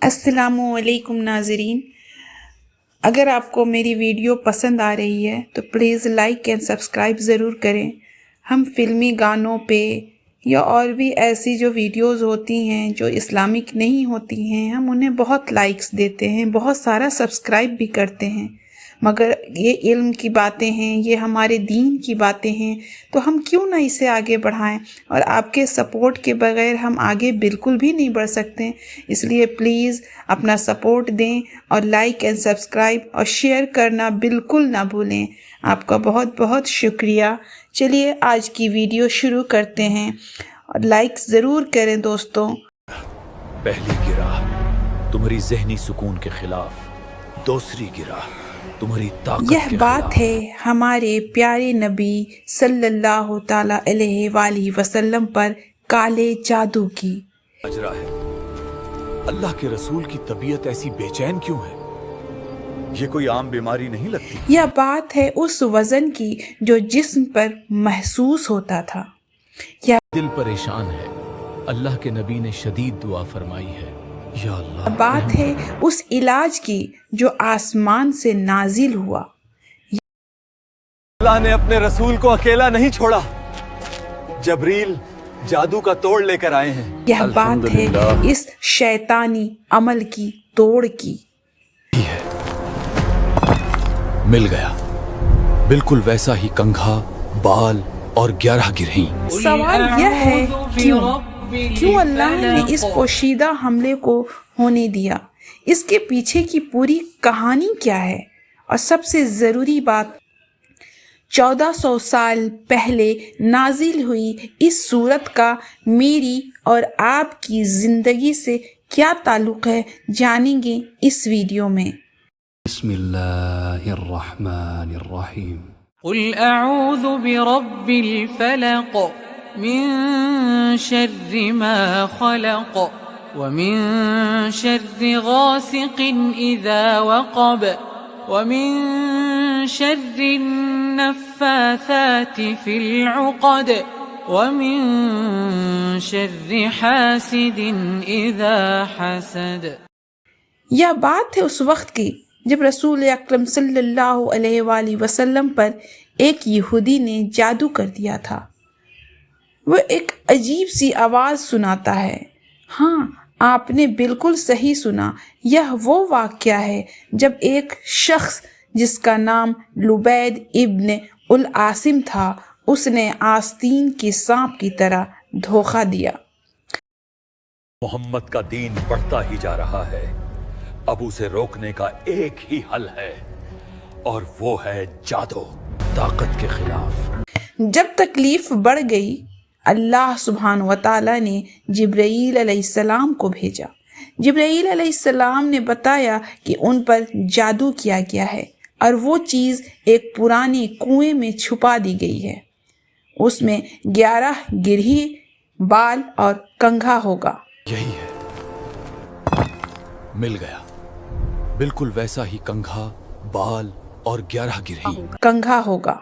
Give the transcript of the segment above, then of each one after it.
السلام علیکم ناظرین، اگر آپ کو میری ویڈیو پسند آ رہی ہے تو پلیز لائک اینڈ سبسکرائب ضرور کریں۔ ہم فلمی گانوں پہ یا اور بھی ایسی جو ویڈیوز ہوتی ہیں جو اسلامک نہیں ہوتی ہیں، ہم انہیں بہت لائکس دیتے ہیں، بہت سارا سبسکرائب بھی کرتے ہیں، مگر یہ علم کی باتیں ہیں، یہ ہمارے دین کی باتیں ہیں، تو ہم کیوں نہ اسے آگے بڑھائیں؟ اور آپ کے سپورٹ کے بغیر ہم آگے بالکل بھی نہیں بڑھ سکتے۔ اس لیے پلیز اپنا سپورٹ دیں اور لائک اینڈ سبسکرائب اور شیئر کرنا بالکل نہ بھولیں۔ آپ کا بہت بہت شکریہ۔ چلیے آج کی ویڈیو شروع کرتے ہیں، اور لائک ضرور کریں دوستوں۔ پہلی گراہ تمہاری ذہنی سکون کے خلاف، دوسری گراہ تمہاری طاقت یہ کے بات خلاف۔ ہے ہمارے پیارے نبی صلی اللہ تعالیٰ علیہ وآلہ وسلم پر کالے جادو کی۔ ماجرا ہے، اللہ کے رسول کی طبیعت ایسی بے چین کیوں ہے؟ یہ کوئی عام بیماری نہیں لگتی۔ یہ بات ہے اس وزن کی جو جسم پر محسوس ہوتا تھا۔ دل پریشان ہے، اللہ کے نبی نے شدید دعا فرمائی ہے، یا اللہ۔ بات ہے اس علاج کی جو آسمان سے نازل ہوا۔ اللہ نے اپنے رسول کو اکیلا نہیں چھوڑا، جبریل جادو کا توڑ لے کر آئے ہیں۔ یہ بات ہے اس شیطانی عمل کی توڑ کی۔ مل گیا، بالکل ویسا ہی کنگھا، بال اور 11 گرہیں۔ سوال یہ ہے کیوں اللہ نے اس پوشیدہ حملے کو ہونے دیا؟ اس کے پیچھے کی پوری کہانی کیا ہے؟ اور سب سے ضروری بات، 1400 سال پہلے نازل ہوئی اس سورت کا میری اور آپ کی زندگی سے کیا تعلق ہے، جانیں گے اس ویڈیو میں۔ بسم اللہ الرحمن الرحیم۔ قل اعوذ برب الفلق من شر ما خلق ومن شر غاسق اذا وقب ومن شر النفاثات في العقد ومن شر حاسد اذا حسد۔ یہ بات ہے اس وقت کی جب رسول اکرم صلی اللہ علیہ وآلہ وسلم پر ایک یہودی نے جادو کر دیا تھا۔ وہ ایک عجیب سی آواز سناتا ہے۔ ہاں، آپ نے بالکل صحیح سنا، یہ وہ واقعہ ہے جب ایک شخص جس کا نام لبید ابن العاصم تھا، اس نے آستین کے سانپ کی طرح دھوکہ دیا۔ محمد کا دین بڑھتا ہی جا رہا ہے، اب اسے روکنے کا ایک ہی حل ہے، اور وہ ہے جادو، طاقت کے خلاف۔ جب تکلیف بڑھ گئی، اللہ سبحانہ و تعالیٰ نے جبرائیل علیہ السلام کو بھیجا۔ جبرائیل علیہ السلام نے بتایا کہ ان پر جادو کیا گیا ہے، اور وہ چیز ایک پرانے کنویں میں چھپا دی گئی ہے۔ اس میں 11 گرہی، بال اور کنگھا ہوگا۔ یہی ہے، مل گیا، بالکل ویسا ہی کنگھا، بال اور 11 گرہیں۔ کنگھا ہوگا۔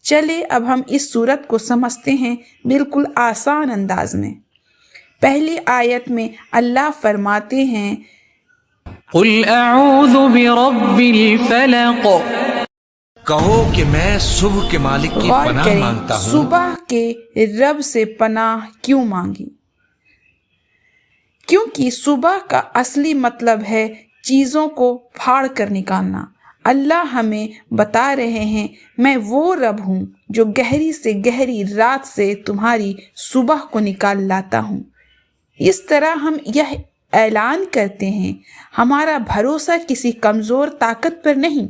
چلے اب ہم اس صورت کو سمجھتے ہیں بالکل آسان انداز میں۔ پہلی آیت میں اللہ فرماتے ہیں، قل اعوذ برب الفلق۔ کہو کہ میں صبح کے مالک کی غور پناہ کریں، مانگتا ہوں۔ صبح کے رب سے پناہ کیوں مانگی؟ کیونکہ صبح کا اصلی مطلب ہے چیزوں کو پھاڑ کر نکالنا۔ اللہ ہمیں بتا رہے ہیں، میں وہ رب ہوں جو گہری سے گہری رات سے تمہاری صبح کو نکال لاتا ہوں۔ اس طرح ہم یہ اعلان کرتے ہیں، ہمارا بھروسہ کسی کمزور طاقت پر نہیں،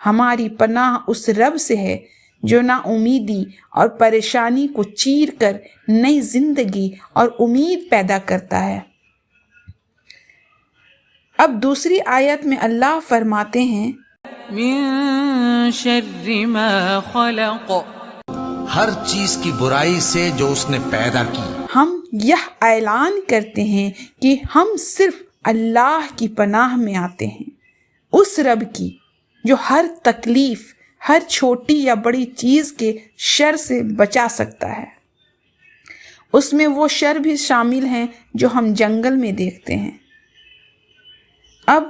ہماری پناہ اس رب سے ہے جو نا امیدی اور پریشانی کو چیر کر نئی زندگی اور امید پیدا کرتا ہے۔ اب دوسری آیت میں اللہ فرماتے ہیں، من شر ما خلق۔ ہر چیز کی برائی سے جو اس نے پیدا کی۔ ہم یہ اعلان کرتے ہیں کہ ہم صرف اللہ کی پناہ میں آتے ہیں، اس رب کی جو ہر تکلیف، ہر چھوٹی یا بڑی چیز کے شر سے بچا سکتا ہے۔ اس میں وہ شر بھی شامل ہیں جو ہم جنگل میں دیکھتے ہیں۔ اب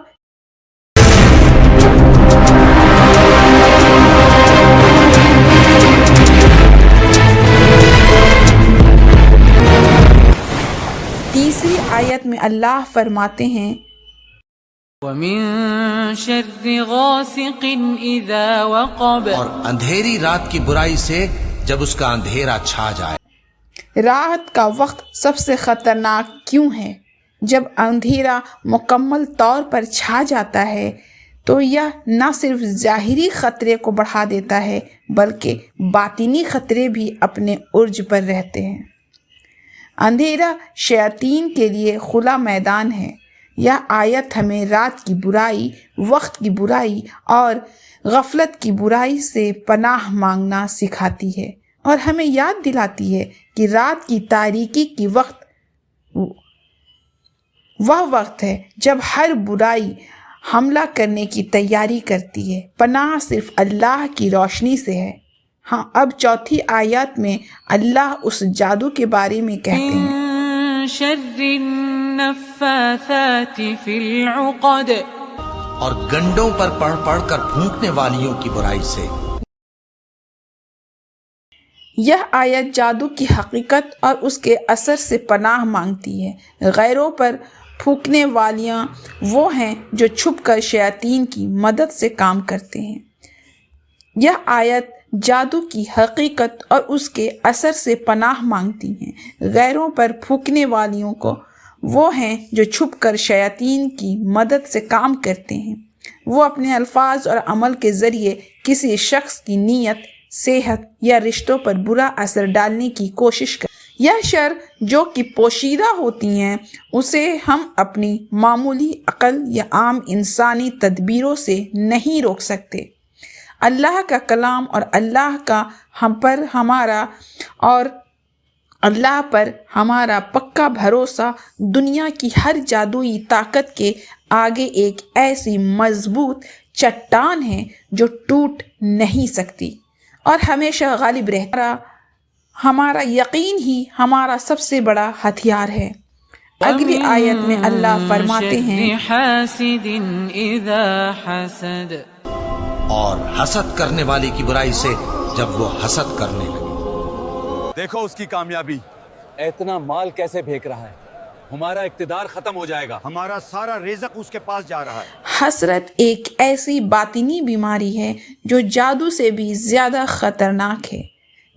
تیسری آیت میں اللہ فرماتے ہیں وَمِن شَرِّ غَاسِقٍ إِذَا وَقَبَ، اور اندھیری رات کی برائی سے جب اس کا اندھیرا چھا جائے۔ رات کا وقت سب سے خطرناک کیوں ہے؟ جب اندھیرا مکمل طور پر چھا جاتا ہے تو یہ نہ صرف ظاہری خطرے کو بڑھا دیتا ہے بلکہ باطنی خطرے بھی اپنے عرج پر رہتے ہیں۔ اندھیرا شیاطین کے لیے کھلا میدان ہے۔ یہ آیت ہمیں رات کی برائی، وقت کی برائی اور غفلت کی برائی سے پناہ مانگنا سکھاتی ہے اور ہمیں یاد دلاتی ہے کہ رات کی تاریکی کی وقت وہ وقت ہے جب ہر برائی حملہ کرنے کی تیاری کرتی ہے۔ پناہ صرف اللہ کی روشنی سے ہے۔ ہاں، اب چوتھی آیات میں اللہ اس جادو کے بارے میں کہتے ہیں مِن شَرِّ النَّفَّاثَاتِ فِي الْعُقَدِ، اور گنڈوں پر پڑھ پڑھ کر پھونکنے والیوں کی برائی سے۔ یہ آیت جادو کی حقیقت اور اس کے اثر سے پناہ مانگتی ہے۔ غیروں پر پھونکنے والیاں وہ ہیں جو چھپ کر شیاطین کی مدد سے کام کرتے ہیں۔ یہ آیت جادو کی حقیقت اور اس کے اثر سے پناہ مانگتی ہیں۔ غیروں پر پھونکنے والیوں کو وہ ہیں جو چھپ کر شیاطین کی مدد سے کام کرتے ہیں۔ وہ اپنے الفاظ اور عمل کے ذریعے کسی شخص کی نیت، صحت یا رشتوں پر برا اثر ڈالنے کی کوشش کرتے ہیں۔ یہ شر جو کہ پوشیدہ ہوتی ہیں اسے ہم اپنی معمولی عقل یا عام انسانی تدبیروں سے نہیں روک سکتے۔ اللہ کا کلام اور اللہ پر ہمارا پکا بھروسہ دنیا کی ہر جادوئی طاقت کے آگے ایک ایسی مضبوط چٹان ہے جو ٹوٹ نہیں سکتی اور ہمیشہ غالب رہتا۔ ہمارا یقین ہی ہمارا سب سے بڑا ہتھیار ہے۔ اگلی آیت میں اللہ فرماتے ہیں وَمِن شَرِّ حَاسِدٍ إِذَا حَسَدَ، اور حسد کرنے والے کی برائی سے جب وہ حسد کرنے لگے۔ دیکھو اس کی کامیابی، اتنا مال کیسے پھینک رہا ہے۔ ہمارا اقتدار ختم ہو جائے گا، ہمارا سارا رزق اس کے پاس جا رہا ہے۔ حسرت ایک ایسی باطنی بیماری ہے جو جادو سے بھی زیادہ خطرناک ہے۔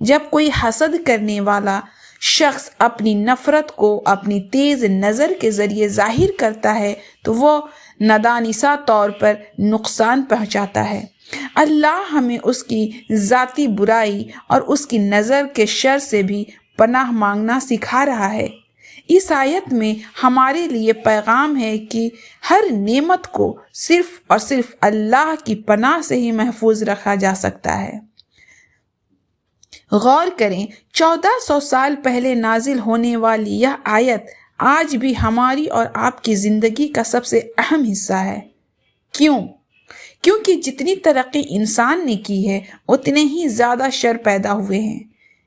جب کوئی حسد کرنے والا شخص اپنی نفرت کو اپنی تیز نظر کے ذریعے ظاہر کرتا ہے تو وہ نادانستہ طور پر نقصان پہنچاتا ہے۔ اللہ ہمیں اس کی ذاتی برائی اور اس کی نظر کے شر سے بھی پناہ مانگنا سکھا رہا ہے۔ اس آیت میں ہمارے لیے پیغام ہے کہ ہر نعمت کو صرف اور صرف اللہ کی پناہ سے ہی محفوظ رکھا جا سکتا ہے۔ غور کریں، 1400 سال پہلے نازل ہونے والی یہ آیت آج بھی ہماری اور آپ کی زندگی کا سب سے اہم حصہ ہے۔ کیوں؟ کیونکہ جتنی ترقی انسان نے کی ہے اتنے ہی زیادہ شر پیدا ہوئے ہیں۔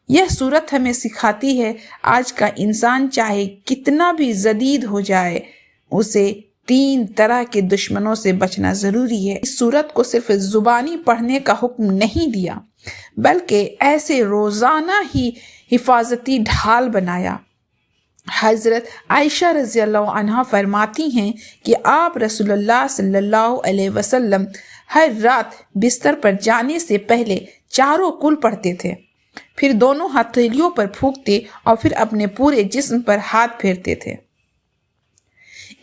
یہ صورت ہمیں سکھاتی ہے آج کا انسان چاہے کتنا بھی جدید ہو جائے اسے 3 طرح کے دشمنوں سے بچنا ضروری ہے۔ اس صورت کو صرف زبانی پڑھنے کا حکم نہیں دیا بلکہ ایسے روزانہ ہی حفاظتی ڈھال بنایا۔ حضرت عائشہ رضی اللہ عنہا فرماتی ہیں کہ آپ رسول اللہ صلی اللہ علیہ وسلم ہر رات بستر پر جانے سے پہلے 4 کل پڑھتے تھے، پھر دونوں ہتھیلیوں پر پھونکتے اور پھر اپنے پورے جسم پر ہاتھ پھیرتے تھے۔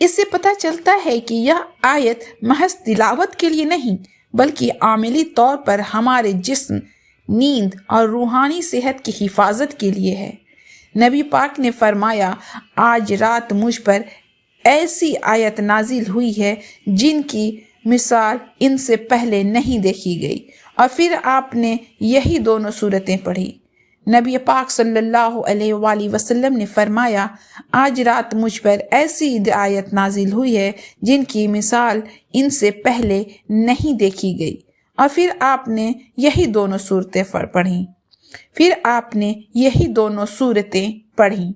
اس سے پتہ چلتا ہے کہ یہ آیت محض تلاوت کے لیے نہیں بلکہ عملی طور پر ہمارے جسم، نیند اور روحانی صحت کی حفاظت کے لیے ہے۔ نبی پاک نے فرمایا، آج رات مجھ پر ایسی آیت نازل ہوئی ہے جن کی مثال ان سے پہلے نہیں دیکھی گئی، اور پھر آپ نے یہی دونوں صورتیں پڑھی۔ نبی پاک صلی اللہ علیہ وآلہ وسلم نے فرمایا، آج رات مجھ پر ایسی آیت نازل ہوئی ہے جن کی مثال ان سے پہلے نہیں دیکھی گئی، اور پھر آپ نے یہی دونوں صورتیں پڑھیں۔ پھر آپ نے یہی دونوں صورتیں پڑھیں۔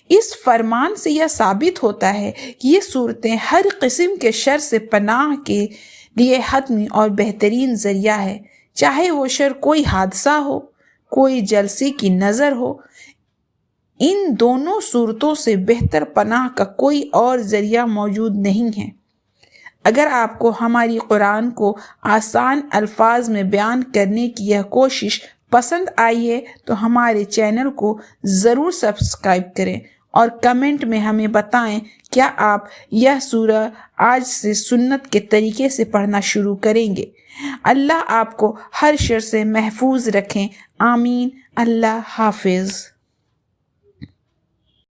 اس فرمان سے یہ ثابت ہوتا ہے کہ یہ صورتیں ہر قسم کے شر سے پناہ کے لیے حتمی اور بہترین ذریعہ ہے، چاہے وہ شر کوئی حادثہ ہو، کوئی جلسے کی نظر ہو۔ ان دونوں صورتوں سے بہتر پناہ کا کوئی اور ذریعہ موجود نہیں ہے۔ اگر آپ کو ہماری قرآن کو آسان الفاظ میں بیان کرنے کی یہ کوشش پسند آئی ہے تو ہمارے چینل کو ضرور سبسکرائب کریں اور کمنٹ میں ہمیں بتائیں کیا آپ یہ سورہ آج سے سنت کے طریقے سے پڑھنا شروع کریں گے۔ اللہ آپ کو ہر شر سے محفوظ رکھیں، آمین۔ اللہ حافظ۔